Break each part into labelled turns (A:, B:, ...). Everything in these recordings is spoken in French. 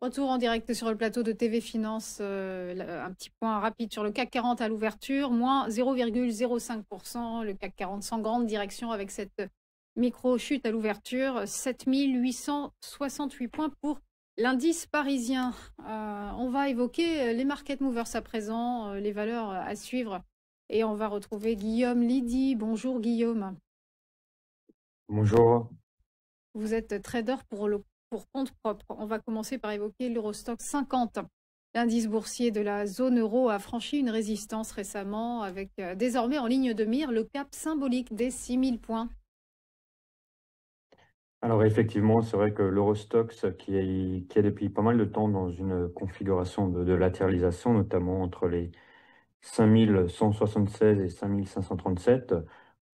A: Retour en direct sur le plateau de TV Finance. Un petit point rapide sur le CAC 40 à l'ouverture, moins 0,05%. Le CAC 40 sans grande direction avec cette micro-chute à l'ouverture. 7 868 points pour l'indice parisien. On va évoquer les market movers à présent, les valeurs à suivre. Et on va retrouver Guillaume Lydie. Bonjour Guillaume.
B: Bonjour.
A: Vous êtes trader pour compte propre. On va commencer par évoquer l'Eurostoxx 50. L'indice boursier de la zone euro a franchi une résistance récemment avec désormais en ligne de mire le cap symbolique des 6000 points.
B: Alors effectivement, c'est vrai que l'Eurostoxx qui est depuis pas mal de temps dans une configuration de latéralisation, notamment entre les 5176 et 5537,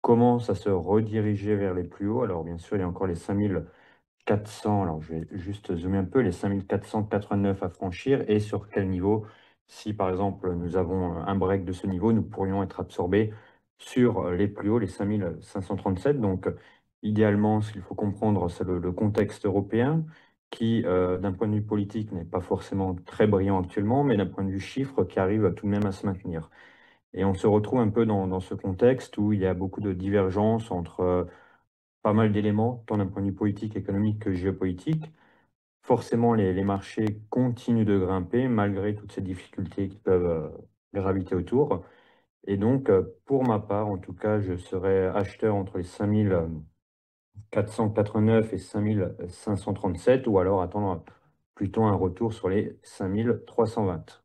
B: commence à se rediriger vers les plus hauts. Alors bien sûr, il y a encore les 5400, alors je vais juste zoomer un peu, les 5489 à franchir et sur quel niveau, si par exemple nous avons un break de ce niveau, nous pourrions être absorbés sur les plus hauts, les 5537. Donc idéalement, ce qu'il faut comprendre, c'est le contexte européen qui, d'un point de vue politique, n'est pas forcément très brillant actuellement, mais d'un point de vue chiffre, qui arrive tout de même à se maintenir. Et on se retrouve un peu dans ce contexte où il y a beaucoup de divergences entre pas mal d'éléments, tant d'un point de vue politique, économique que géopolitique. Forcément, les marchés continuent de grimper malgré toutes ces difficultés qui peuvent graviter autour. Et donc, pour ma part, en tout cas, je serais acheteur entre les 5489 et 5537 ou alors attendre plutôt un retour sur les 5320.